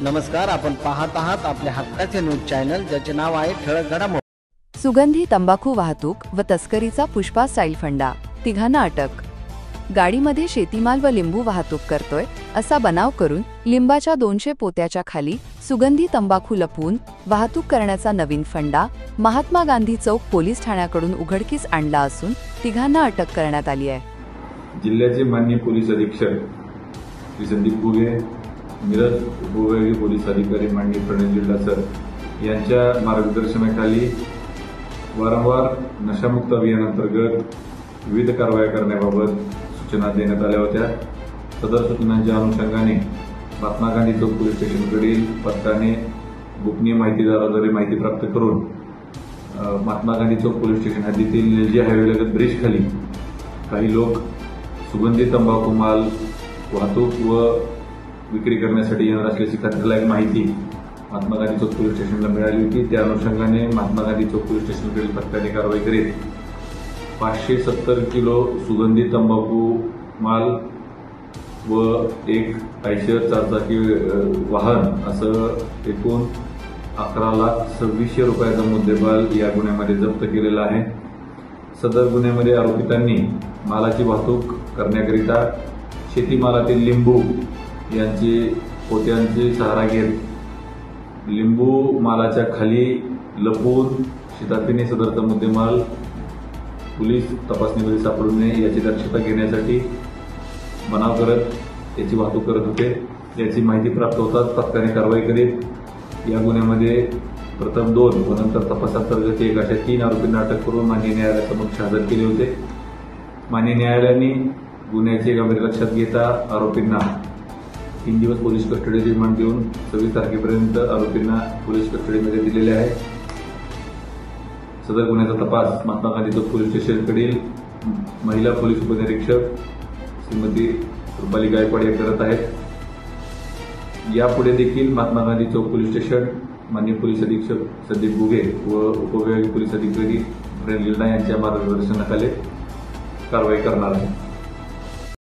नमस्कार, आपण पाहत आहात आपल्या हक्काचे न्यूज चॅनल, ज्याचे नाव आहे ठळक घडामोडी। सुगंधी तंबाखू वाहतूक व तस्करीचा पुष्पा स्टाईल फंडा, तिघांना अटक। गाडीमध्ये शेतीमाल व लिंबू वाहतूक करतोय असा बनाव करून लिंबाच्या 200 पोत्याच्या खाली सुगंधी तंबाखू लपवून वाहतूक करण्याचा नवीन फंडा महात्मा गांधी चौक पोलीस ठाण्याकडून उघडकीस आणला असून तिघांना अटक करण्यात आली आहे। जिल्ह्याचे माननीय पोलीस अधीक्षक श्री संदीप बुगे, मिरज उपविभागीय पोलीस अधिकारी माननीय प्रणय जिल्हा सर यांच्या मार्गदर्शनाखाली वारंवार नशामुक्त अभियानांतर्गत विविध कारवाया करण्याबाबत सूचना देण्यात आल्या होत्या। सदर सूचनांच्या अनुषंगाने महात्मा गांधी चौक पोलीस स्टेशनकडील पथकाने गोपनीय माहितीदाराद्वारे माहिती प्राप्त करून महात्मा गांधी चौक पोलीस स्टेशन हद्दीतील निलजी हायवेलगत ब्रिजखाली काही लोक सुगंधी तंबाखू माल वाहतूक व विक्री करण्यासाठी येणार असल्याची खात्रीलायक माहिती महात्मा गांधी चौक पोलीस स्टेशनला मिळाली होती। त्या अनुषंगाने महात्मा गांधी चौक पोलीस स्टेशनकडील पथकाने कारवाई करीत 570 किलो सुगंधी तंबाखू माल व एक आयशर चारचाकी वाहन असं एकूण 11,26,000 रुपयाचा मुद्देमाल या गुन्ह्यामध्ये जप्त केलेला आहे। सदर गुन्ह्यामध्ये आरोपितांनी मालाची वाहतूक करण्याकरिता शेतीमालातील लिंबू यांची पोत्यांची सहारा घेत लिंबू मालाच्या खाली लपवून शिताफीने सदरचा मुद्देमाल पोलीस तपासणीमध्ये सापडू नये याची दक्षता घेण्यासाठी बनाव करत याची वाहतूक करत होते। याची माहिती प्राप्त होताच पथकाने कारवाई करीत या गुन्ह्यामध्ये प्रथम 2 व नंतर तपासांतर्गत 1 अशा 3 आरोपींना अटक करून माननीय न्यायालयासमक्ष हजर केले होते। माननीय न्यायालयाने गुन्ह्याचे गांभीर्य लक्षात घेता आरोपींना 3 दिवस पोलीस कस्टडी रिमांड देऊन 26 तारखेपर्यंत आरोपींना पोलीस कस्टडीमध्ये दिलेले आहे। सदर गुन्ह्याचा तपास महात्मा गांधी चौक पोलीस स्टेशनकडील महिला पोलीस उपनिरीक्षक श्रीमती रुपाली गायकवाड या करत आहेत। यापुढे देखील महात्मा गांधी चौक पोलीस स्टेशन माननीय पोलीस अधीक्षक संदीप बुगे व उपविभागीय पोलीस अधिकारी प्रणय जिल्हा यांच्या मार्गदर्शनाखाली कारवाई करणार आहे।